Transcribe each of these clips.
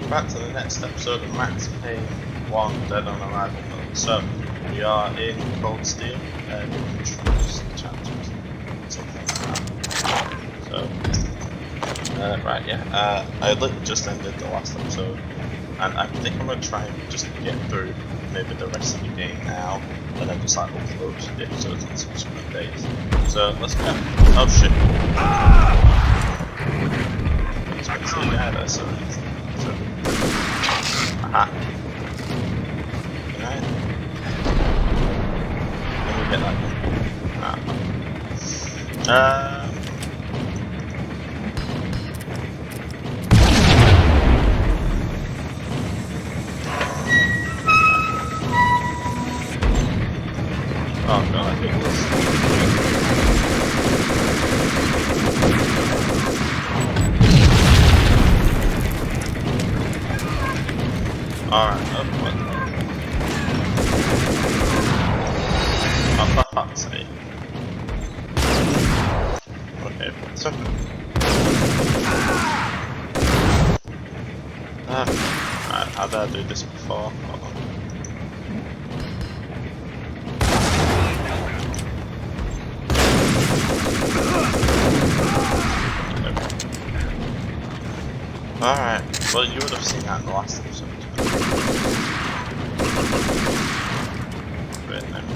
back to the next episode of Max Payne 1 Dead on Arrival mode. So, we are in Cold Steel, Intrudes chapters, something like that. So, right, yeah, I literally just ended the last episode, and I think I'm going to try and just get through maybe the rest of the game now, and then just like upload the episodes on subsequent days. So, let's go. Oh shit. It's been so bad, I saw it. Aha. Right. Let me get that one. Oh god, I think this. Alright, oh what? Oh, for fuck's sake. Okay, so. Alright, how did I do this before? Hold on. Alright, well you would have seen that in the last episode. But no, not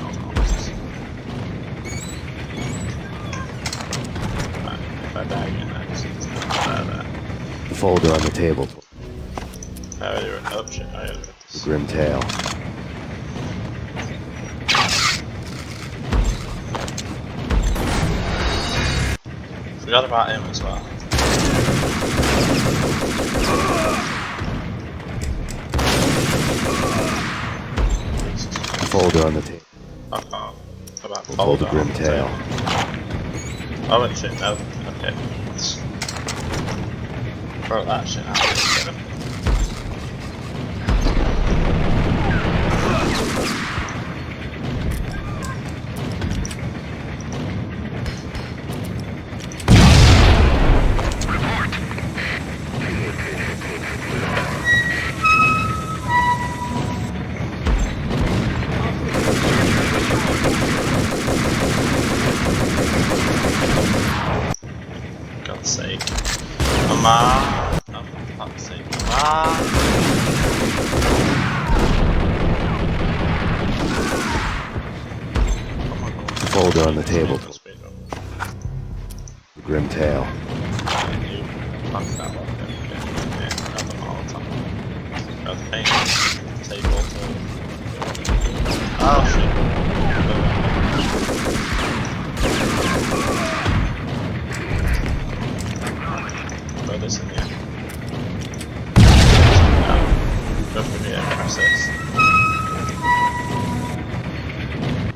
right, if I die again, I just need to go there. The folder on the table. Oh shit, I read this. The grim tale. Forgot about him as well. Folder on the table. Uh-oh. About the Folder. The grim tale. Oh wait, shit, no. Okay. Let's throw that shit out. God's sake. Come on! Oh, for fuck's sake, come on! Oh my god. Folder on the table. The grim tale. You fucked that one. Yeah, grab them all the time. Grab the Payne table. Oh shit. Throw this in here. Go for the air process.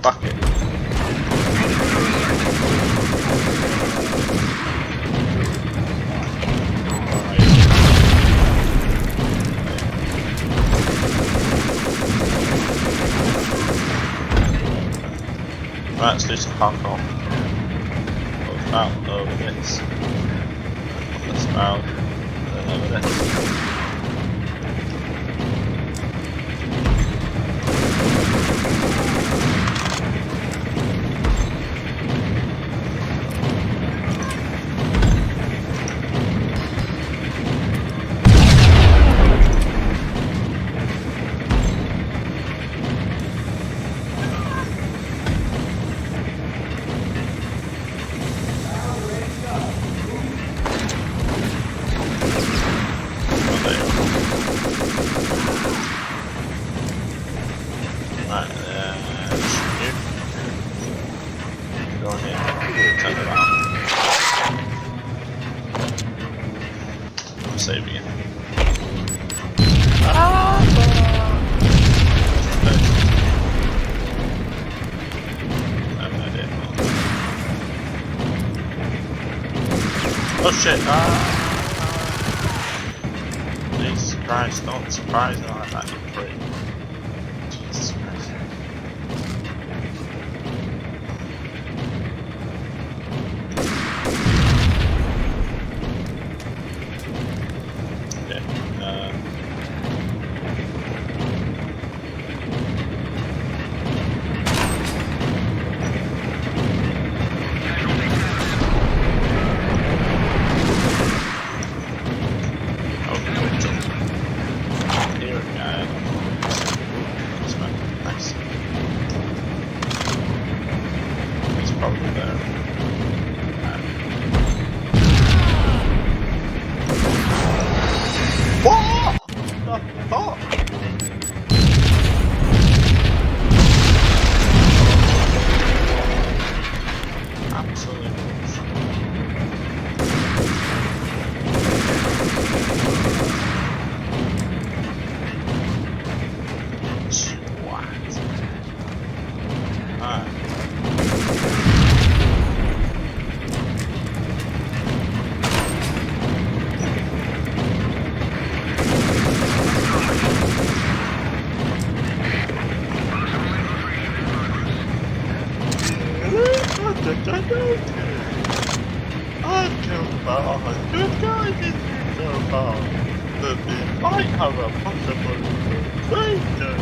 Fuck it. Right, let's do some parkour. Over this. Let's out, and then over this. Right, shoot. Go in here. Turn it around. I'm saving it. I have no idea. Oh shit! Jesus Christ, don't surprise me like that, you prick. Jesus Christ. Okay, What the fuck? Absolutely bullshit. What? Alright. I killed about 100 guys in this so far. But we might have a possible traitor.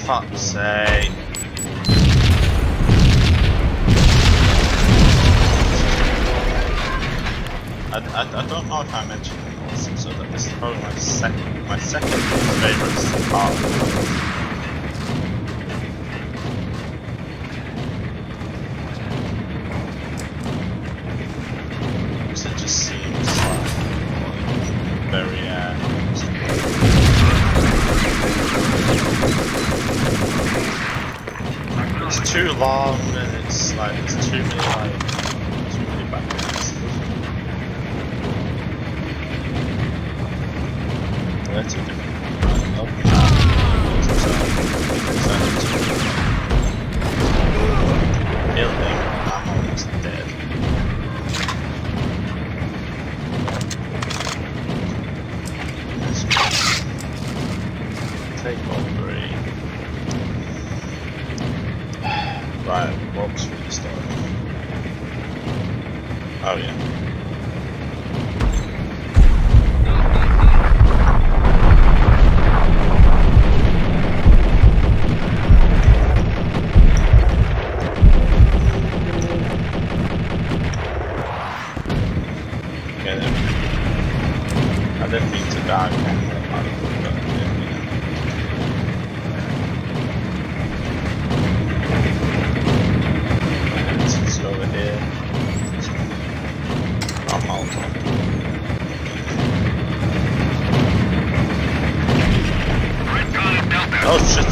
Fuck's sake. I don't know if I mentioned it also, so that this is probably my second favourite part. Because it just seems like very it's too long and it's like there's too many bad guys. They're too different. Kill him, I'm almost dead. Take all three. Right, what was the story? Oh yeah. I didn't mean to die. Let's go over here. I'm out. Oh shit!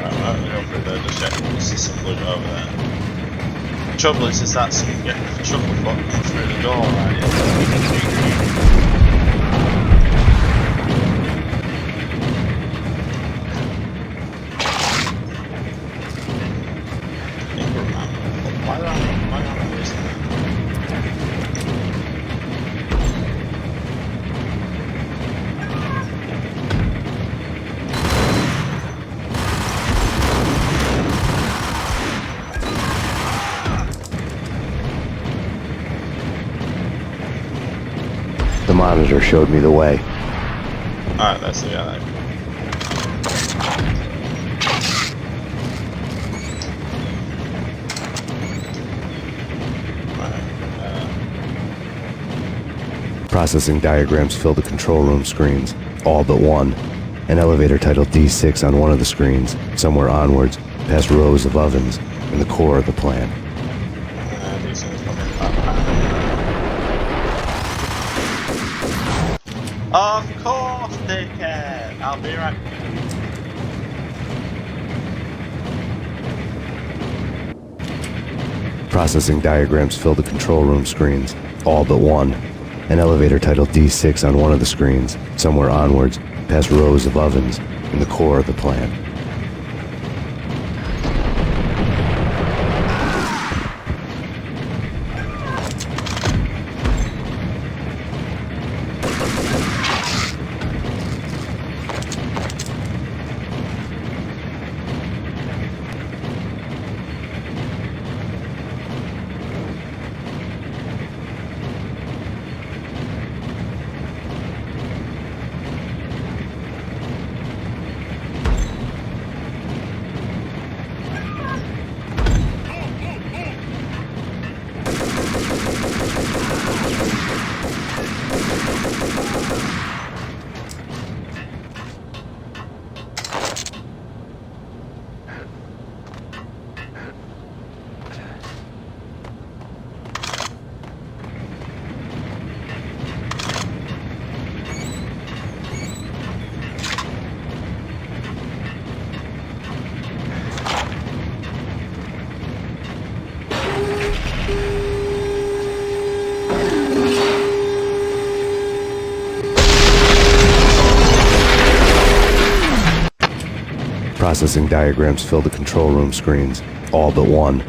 Right, I'm gonna go through there just check. There's some loot over there. The trouble is that some chuckle fuck comes through the door, right? Why am I using that? The monitor showed me the way. Alright, that's the guy. Processing diagrams fill the control room screens, all but one. An elevator titled D6 on one of the screens, somewhere onwards, past rows of ovens, in the core of the plant. These things come in that. Of course they can! I'll be right back. Processing diagrams fill the control room screens, all but one. An elevator titled D6 on one of the screens, somewhere onwards, past rows of ovens, in the core of the plant. Processing diagrams fill the control room screens, all but one.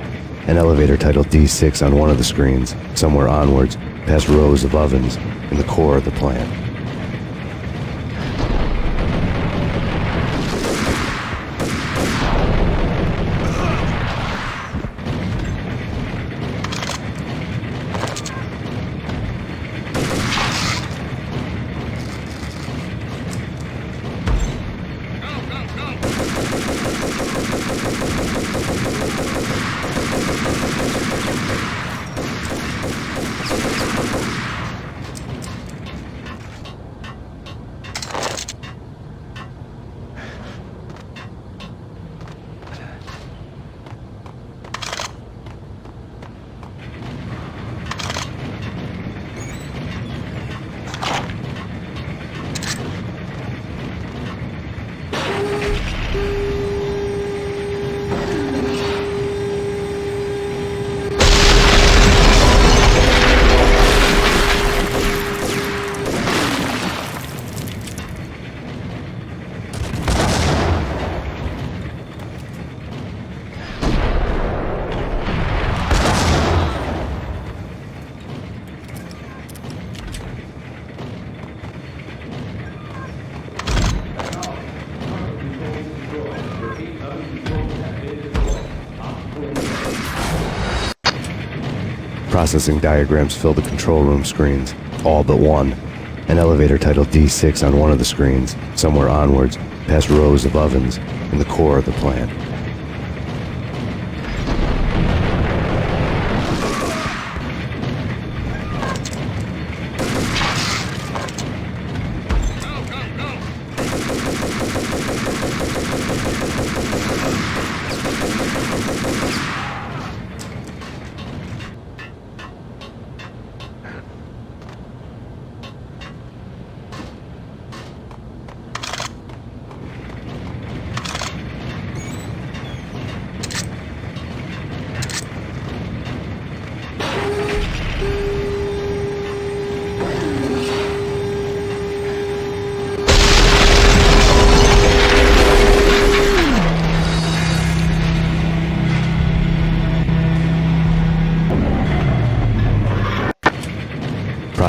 An elevator titled D6 on one of the screens, somewhere onwards, past rows of ovens, in the core of the plant. Processing diagrams fill the control room screens, all but one. An elevator titled D6 on one of the screens, somewhere onwards, past rows of ovens, in the core of the plant.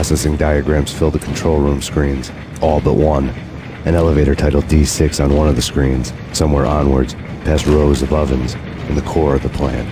Processing diagrams fill the control room screens, all but one. An elevator titled D6 on one of the screens, somewhere onwards, past rows of ovens, in the core of the plant.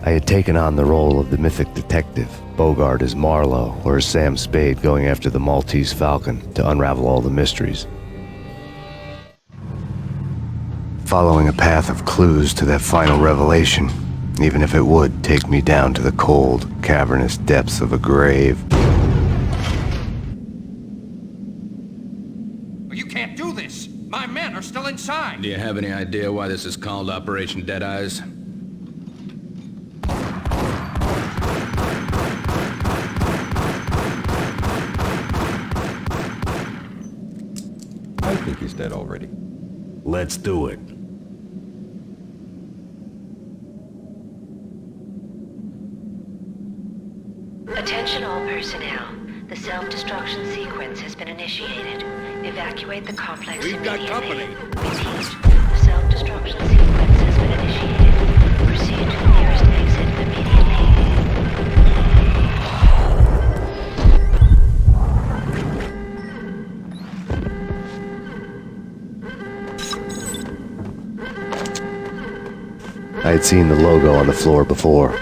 I had taken on the role of the mythic detective, Bogart as Marlowe or as Sam Spade going after the Maltese Falcon to unravel all the mysteries. Following a path of clues to that final revelation, even if it would take me down to the cold, cavernous depths of a grave. You can't do this! My men are still inside! Do you have any idea why this is called Operation Dead Eyes? I think he's dead already. Let's do it. Attention all personnel. The self-destruction sequence has been initiated. Evacuate the complex We've got immediately. company. Repeat. The self-destruction sequence has been initiated. Proceed to the nearest exit immediately. I had seen the logo on the floor before.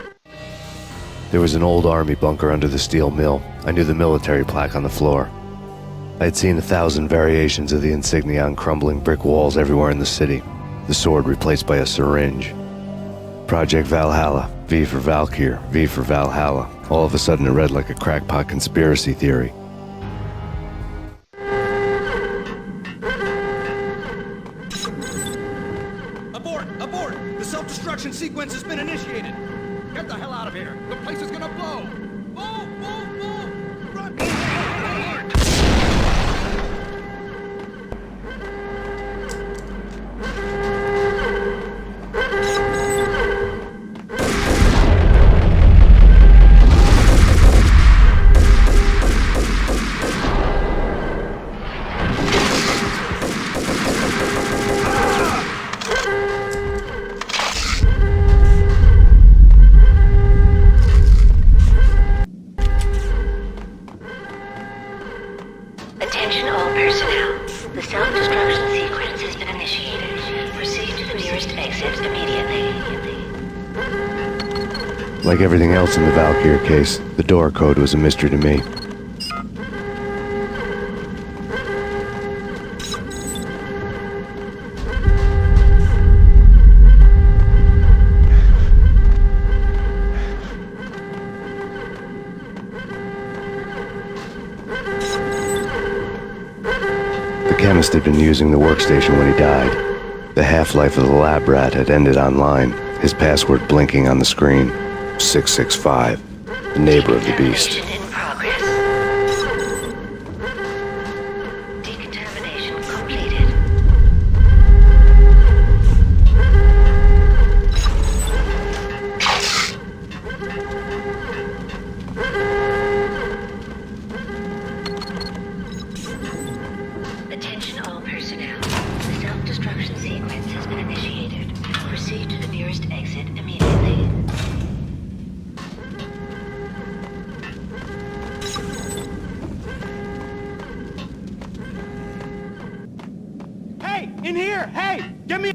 There was an old army bunker under the steel mill. I knew the military plaque on the floor. I had seen 1,000 variations of the insignia on crumbling brick walls everywhere in the city. The sword replaced by a syringe. Project Valhalla, V for Valkyr, V for Valhalla. All of a sudden it read like a crackpot conspiracy theory. Abort! Abort! The self-destruction sequence has been initiated! Get the hell out of here! The place is gonna blow! Move! Move! Move! Run! Attention all personnel. The self-destruction sequence has been initiated. Proceed to the nearest exit immediately. Like everything else in the Valkyr case, the door code was a mystery to me. The chemist had been using the workstation when he died. The half-life of the lab rat had ended online, his password blinking on the screen. 665, the neighbor of the beast. Decontamination in progress. Decontamination completed. Attention all personnel. The self-destruction sequence has been initiated. Proceed to the nearest exit immediately. Hey! In here! Hey! Get me...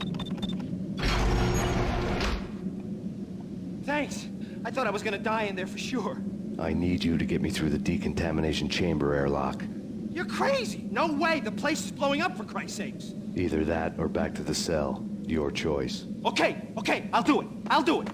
Thanks. I thought I was gonna die in there for sure. I need you to get me through the decontamination chamber airlock. You're crazy! No way! The place is blowing up, for Christ's sakes! Either that or back to the cell. Your choice. Okay, I'll do it. I'll do it.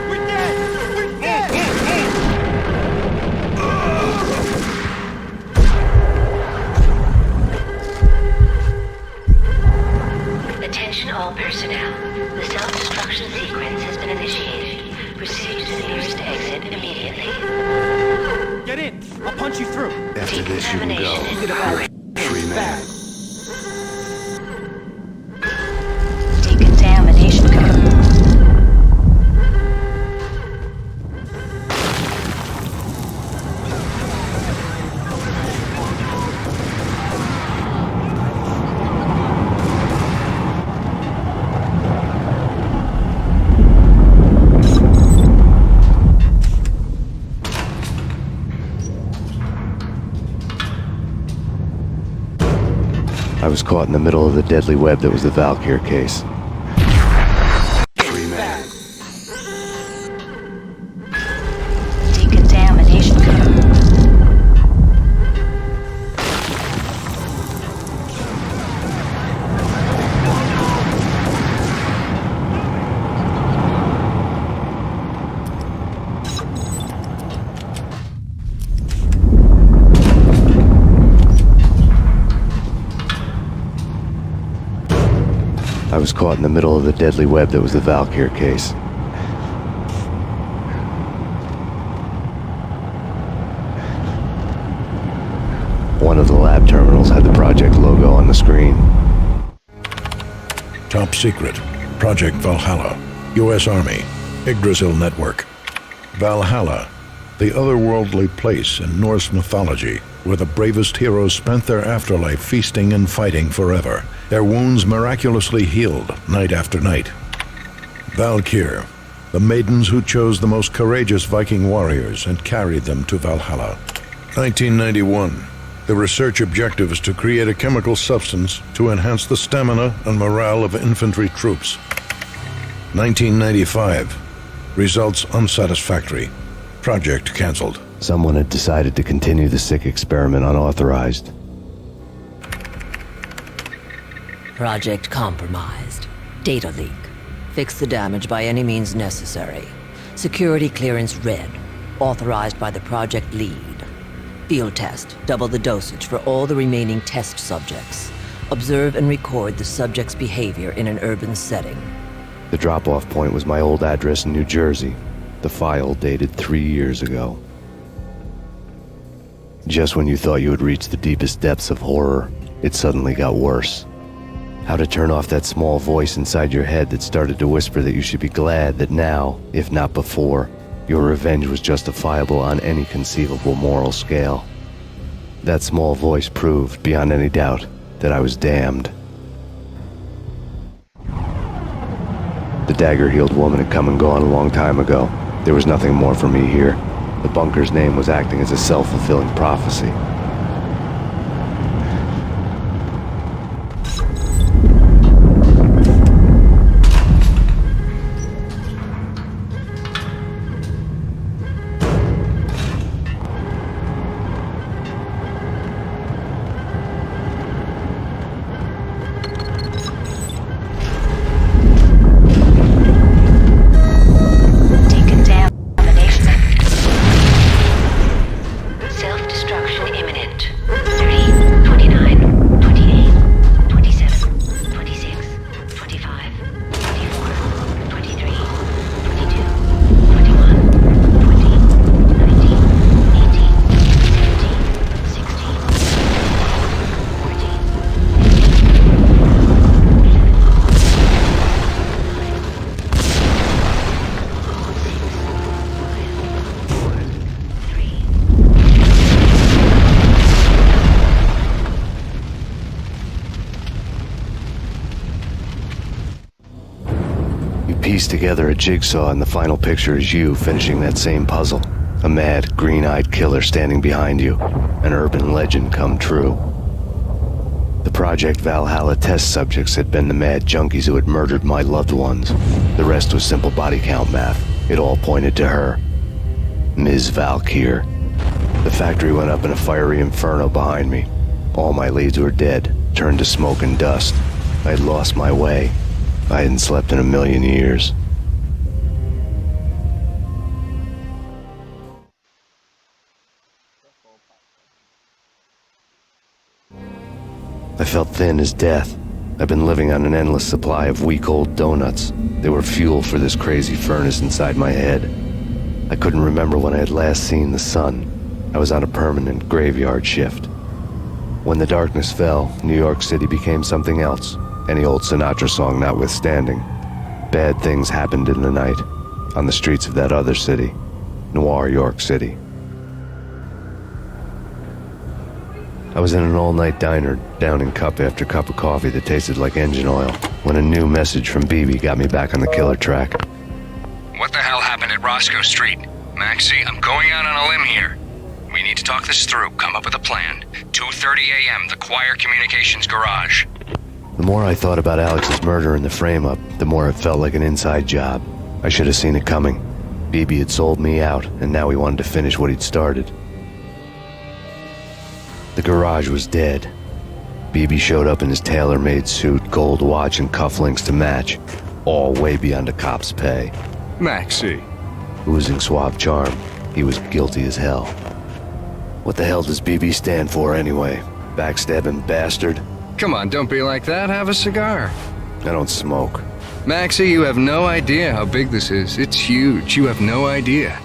We're dead! We're dead! Attention all personnel. The self-destruction sequence has been initiated. Proceed to the nearest exit immediately. Get in! I'll punch you through. After this, you can go. Free man. Decontamination code. I was caught in the middle of the deadly web that was the Valkyr case. Decontamination code. I was caught in the middle of the deadly web that was the Valkyr case. One of the lab terminals had the project logo on the screen. Top secret. Project Valhalla. U.S. Army. Yggdrasil Network. Valhalla. The otherworldly place in Norse mythology where the bravest heroes spent their afterlife feasting and fighting forever, their wounds miraculously healed night after night. Valkyr. The maidens who chose the most courageous Viking warriors and carried them to Valhalla. 1991. The research objective is to create a chemical substance to enhance the stamina and morale of infantry troops. 1995. Results unsatisfactory. Project cancelled. Someone had decided to continue the sick experiment unauthorized. Project compromised. Data leak. Fix the damage by any means necessary. Security clearance red. Authorized by the project lead. Field test. Double the dosage for all the remaining test subjects. Observe and record the subject's behavior in an urban setting. The drop-off point was my old address in New Jersey. The file dated 3 years ago. Just when you thought you had reached the deepest depths of horror, it suddenly got worse. How to turn off that small voice inside your head that started to whisper that you should be glad that now, if not before, your revenge was justifiable on any conceivable moral scale. That small voice proved, beyond any doubt, that I was damned. The dagger-heeled woman had come and gone a long time ago. There was nothing more for me here. The bunker's name was acting as a self-fulfilling prophecy. Piece together a jigsaw, and the final picture is you finishing that same puzzle. A mad, green-eyed killer standing behind you. An urban legend come true. The Project Valhalla test subjects had been the mad junkies who had murdered my loved ones. The rest was simple body count math. It all pointed to her. Ms. Valkyr. The factory went up in a fiery inferno behind me. All my leads were dead, turned to smoke and dust. I had lost my way. I hadn't slept in a million years. I felt thin as death. I've been living on an endless supply of week-old donuts. They were fuel for this crazy furnace inside my head. I couldn't remember when I had last seen the sun. I was on a permanent graveyard shift. When the darkness fell, New York City became something else. Any old Sinatra song notwithstanding. Bad things happened in the night, on the streets of that other city, Noir York City. I was in an all-night diner, downing cup after cup of coffee that tasted like engine oil, when a new message from BB got me back on the killer track. What the hell happened at Roscoe Street? Maxie, I'm going out on a limb here. We need to talk this through. Come up with a plan. 2:30 a.m., the Choir Communications Garage. The more I thought about Alex's murder and the frame-up, the more it felt like an inside job. I should have seen it coming. BB had sold me out, and now he wanted to finish what he'd started. The garage was dead. BB showed up in his tailor-made suit, gold watch, and cufflinks to match, all way beyond a cop's pay. Maxie. Oozing suave charm, he was guilty as hell. What the hell does BB stand for anyway? Backstabbing bastard? Come on, don't be like that. Have a cigar. I don't smoke. Maxie, you have no idea how big this is. It's huge. You have no idea.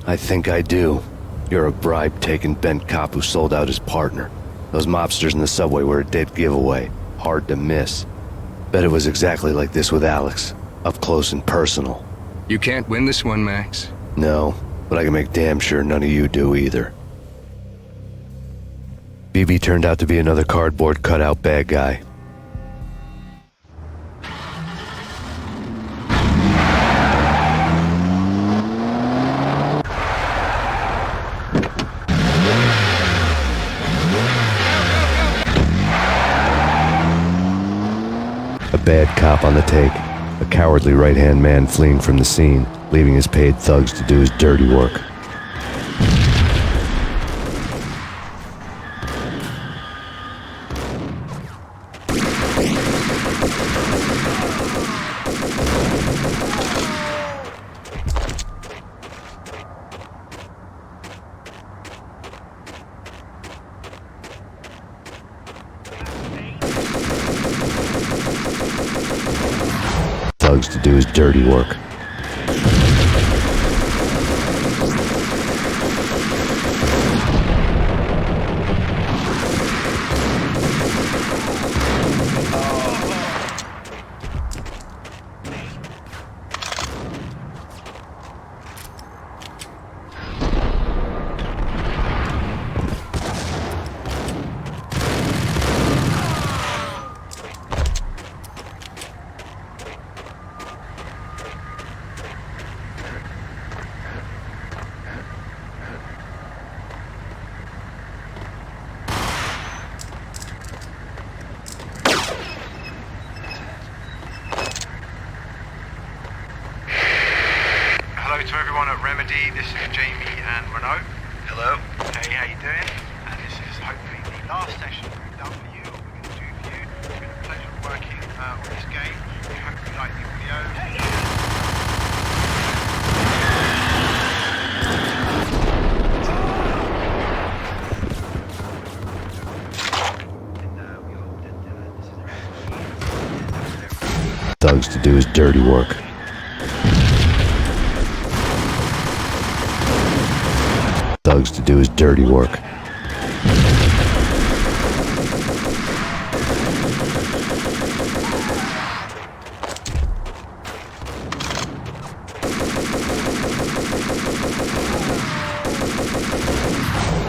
I think I do. You're a bribe-taking bent cop who sold out his partner. Those mobsters in the subway were a dead giveaway. Hard to miss. Bet it was exactly like this with Alex. Up close and personal. You can't win this one, Max. No, but I can make damn sure none of you do either. BB turned out to be another cardboard cutout bad guy. A bad cop on the take, a cowardly right-hand man fleeing from the scene, leaving his paid thugs to do his dirty work. Thugs to do his dirty work. Hello to everyone at Remedy, this is Jamie and Renault. Hello. Hey, how you doing? And this is hopefully the last session we've done for you, or we're going to do for you. It's been a pleasure working on this game. We hope you like the audio. Thugs to do his dirty work. Thugs to do his dirty work.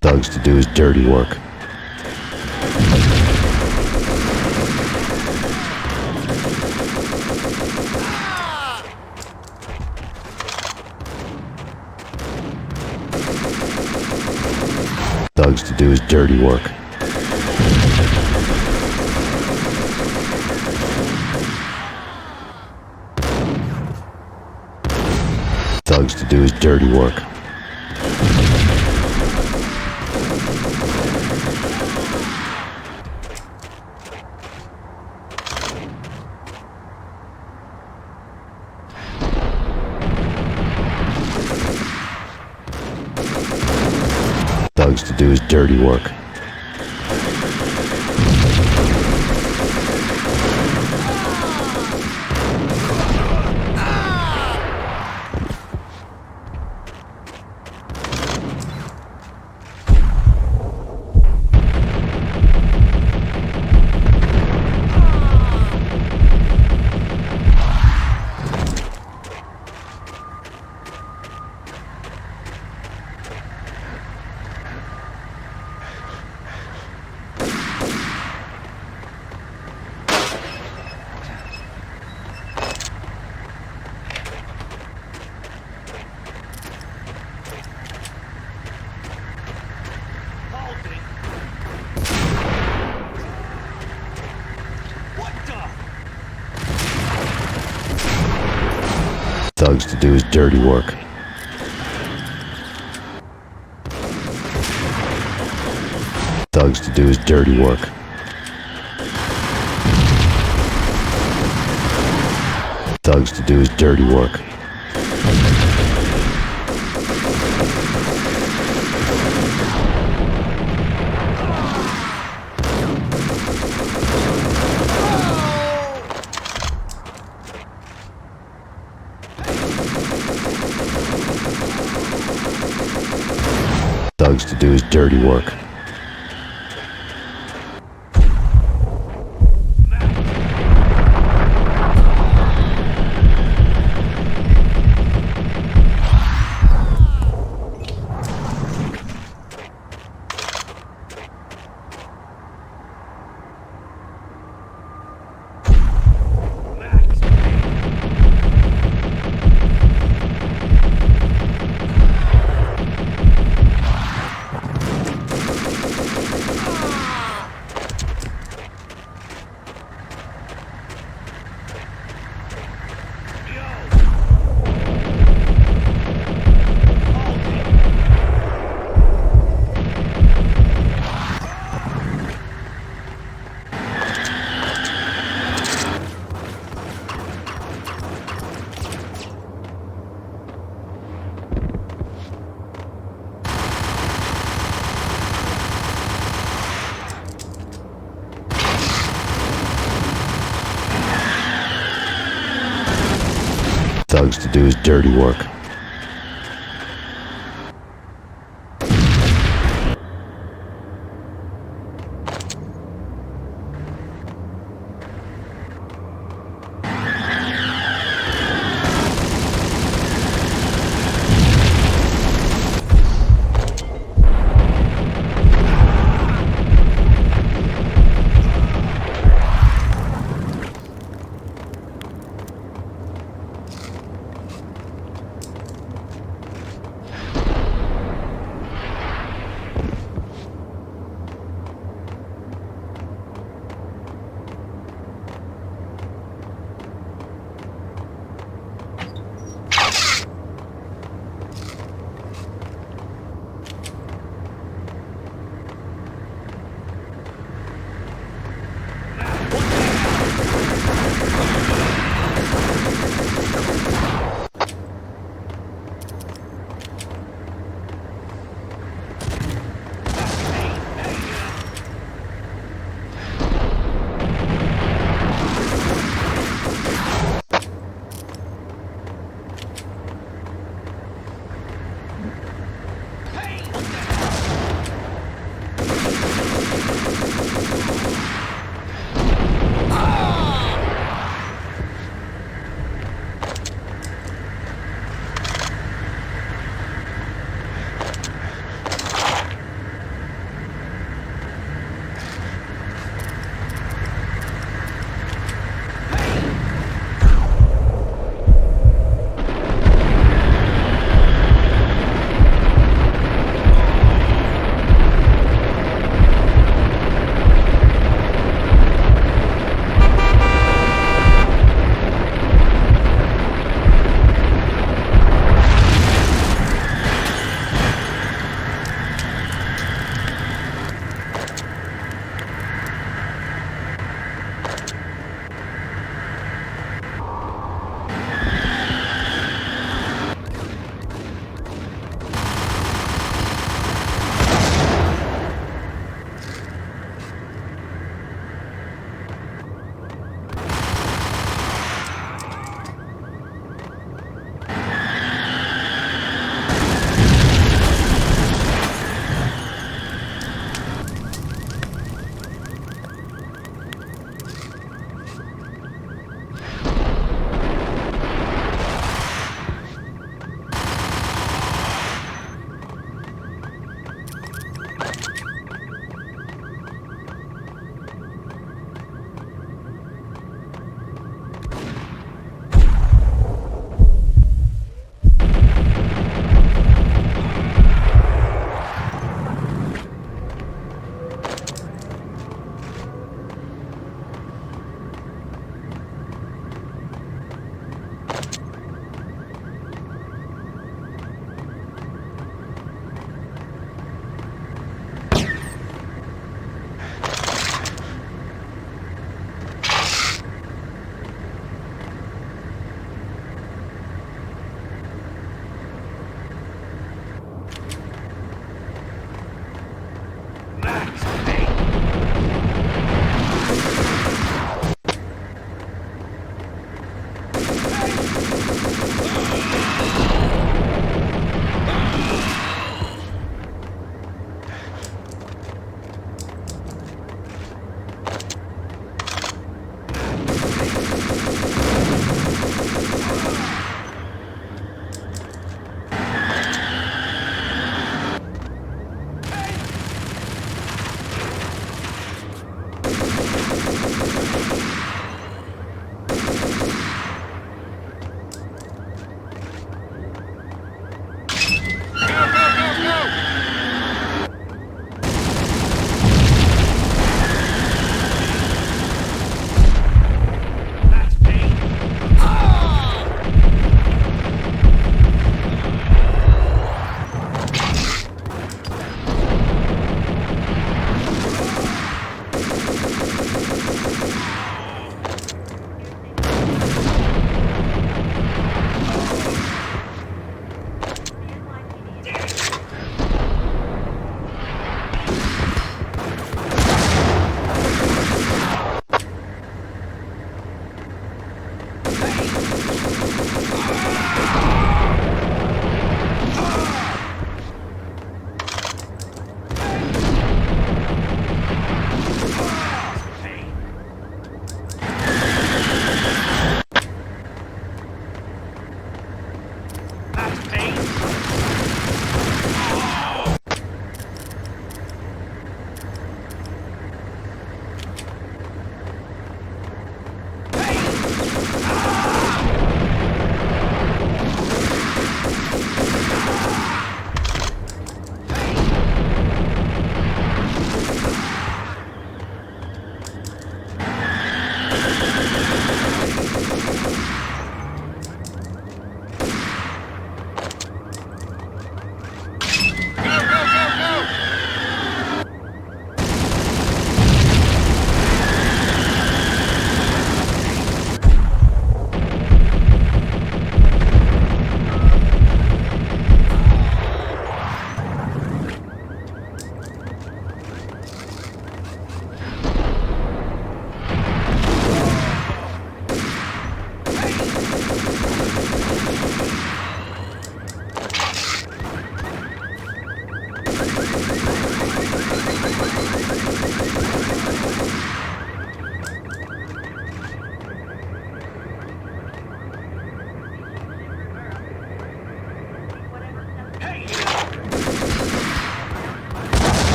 Thugs to do his dirty work. Thugs to do his dirty work. Thugs to do his dirty work. Thugs to do his dirty work. Thugs to do his dirty work. Thugs to do his dirty work. Thugs to do his dirty work. Thugs to do his dirty work. Thugs to do his dirty work.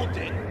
logged in.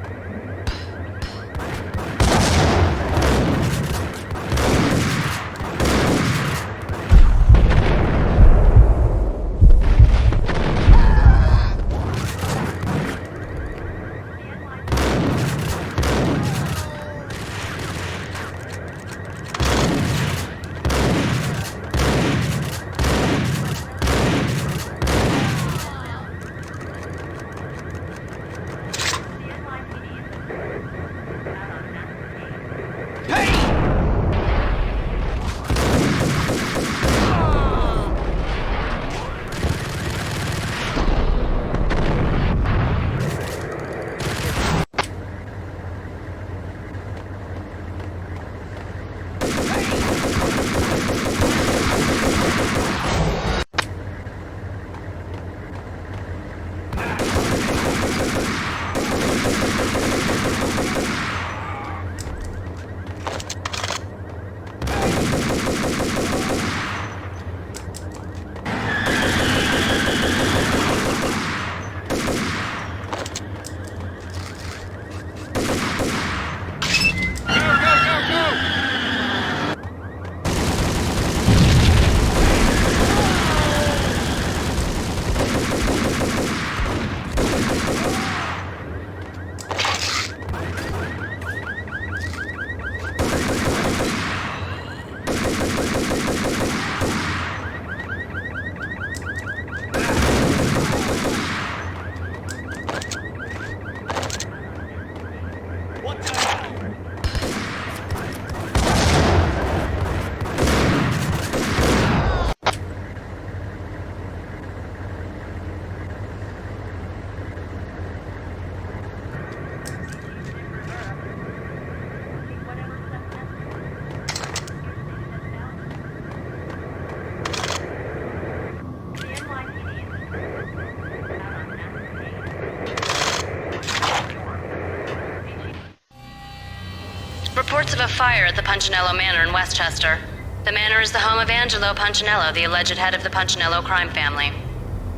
Reports of a fire at the Punchinello Manor in Westchester. The manor is the home of Angelo Punchinello, the alleged head of the Punchinello crime family.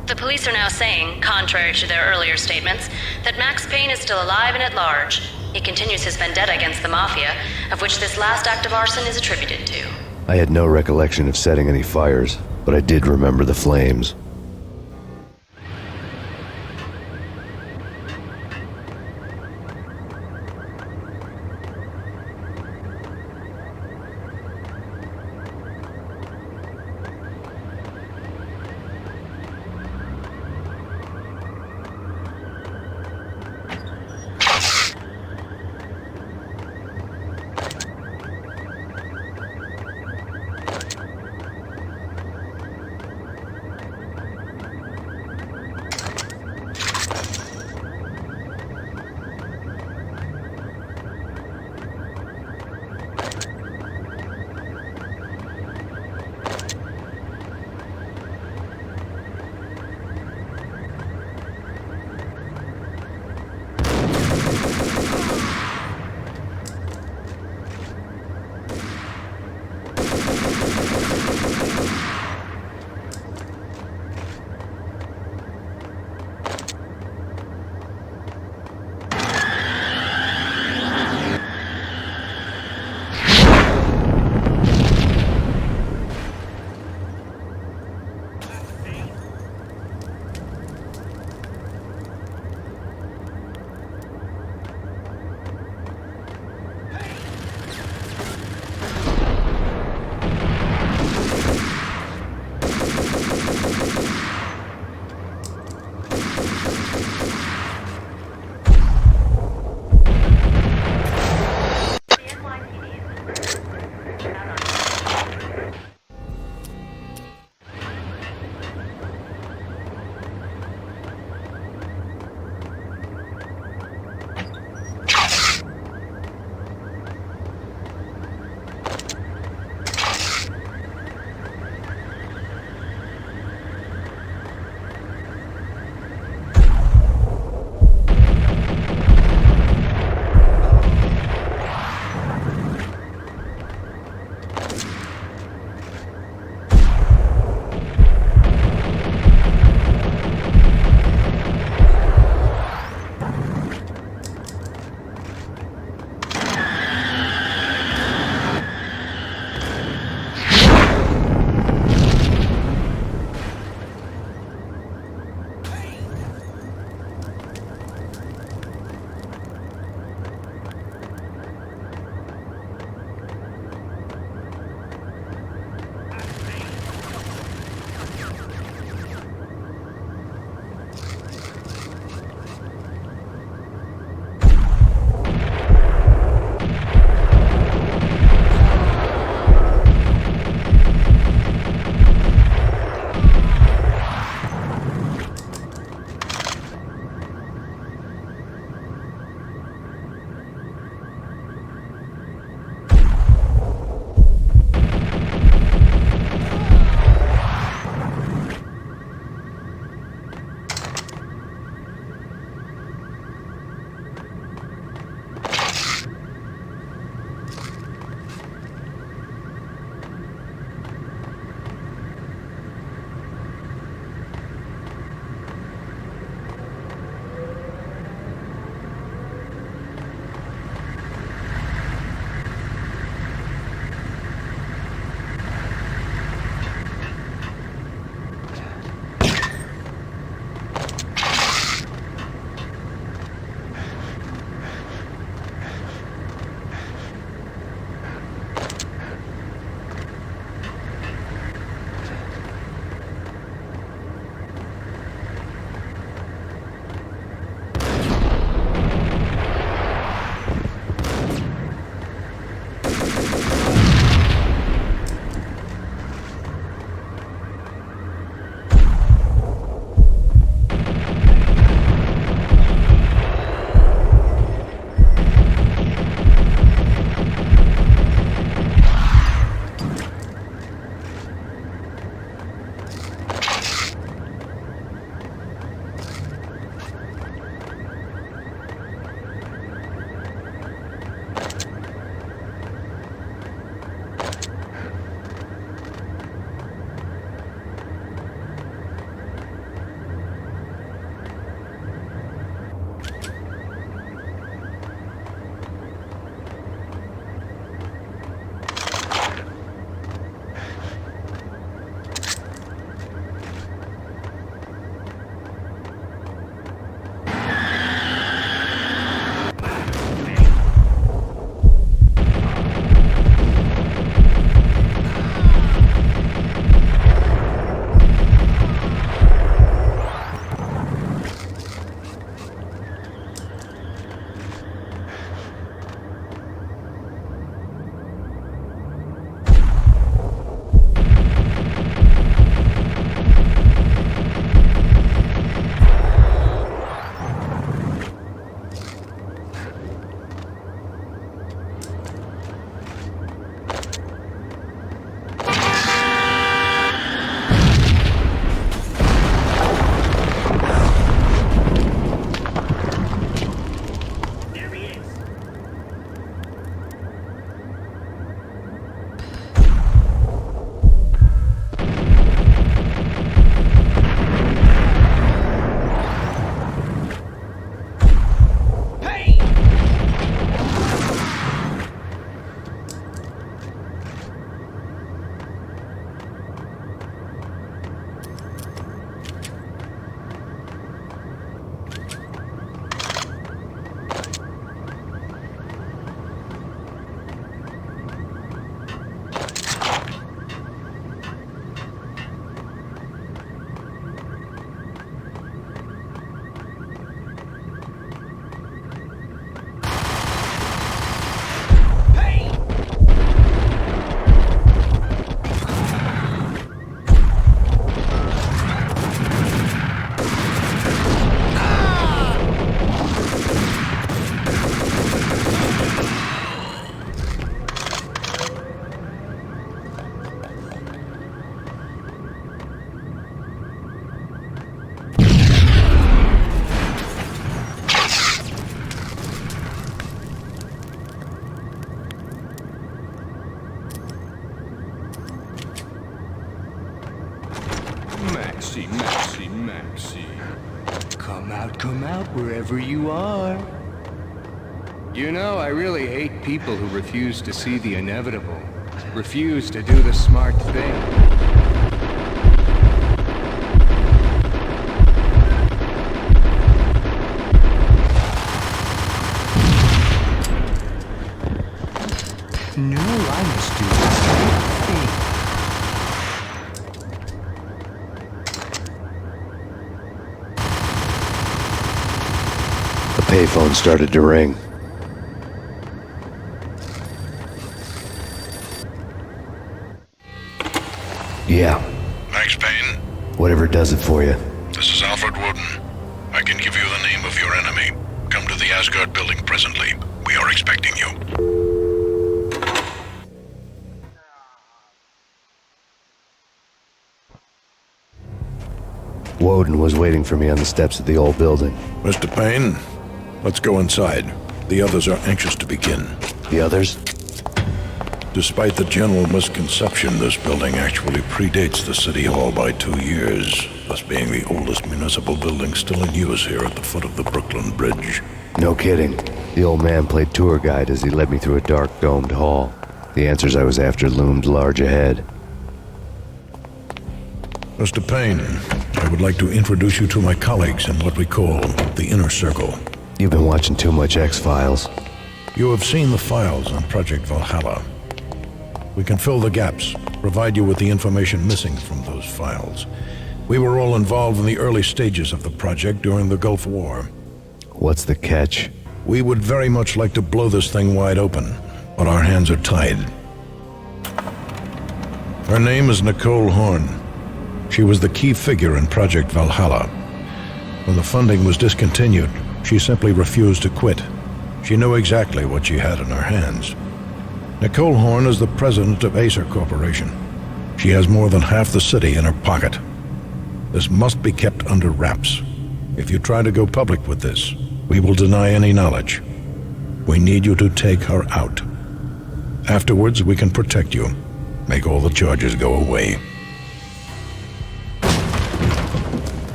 The police are now saying, contrary to their earlier statements, that Max Payne is still alive and at large. He continues his vendetta against the Mafia, of which this last act of arson is attributed to. I had no recollection of setting any fires, but I did remember the flames. Come out wherever you are. You know, I really hate people who refuse to see the inevitable. Refuse to do the smart thing. No, I must do the right thing. The payphone started to ring. Yeah. Max Payne? Whatever does it for you. This is Alfred Woden. I can give you the name of your enemy. Come to the Asgard building presently. We are expecting you. Woden was waiting for me on the steps of the old building. Mr. Payne, let's go inside. The others are anxious to begin. The others? Despite the general misconception, this building actually predates the City Hall by 2 years, thus being the oldest municipal building still in use here at the foot of the Brooklyn Bridge. No kidding. The old man played tour guide as he led me through a dark, domed hall. The answers I was after loomed large ahead. Mr. Payne, I would like to introduce you to my colleagues in what we call the Inner Circle. You've been watching too much X-Files. You have seen the files on Project Valhalla. We can fill the gaps, provide you with the information missing from those files. We were all involved in the early stages of the project during the Gulf War. What's the catch? We would very much like to blow this thing wide open, but our hands are tied. Her name is Nicole Horn. She was the key figure in Project Valhalla. When the funding was discontinued, she simply refused to quit. She knew exactly what she had in her hands. Nicole Horn is the president of Acer Corporation. She has more than half the city in her pocket. This must be kept under wraps. If you try to go public with this, we will deny any knowledge. We need you to take her out. Afterwards, we can protect you. Make all the charges go away.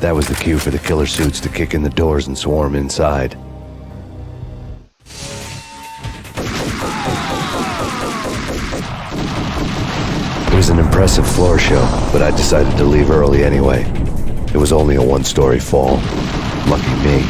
That was the cue for the killer suits to kick in the doors and swarm inside. It was an impressive floor show, but I decided to leave early anyway. It was only a one-story fall. Lucky me.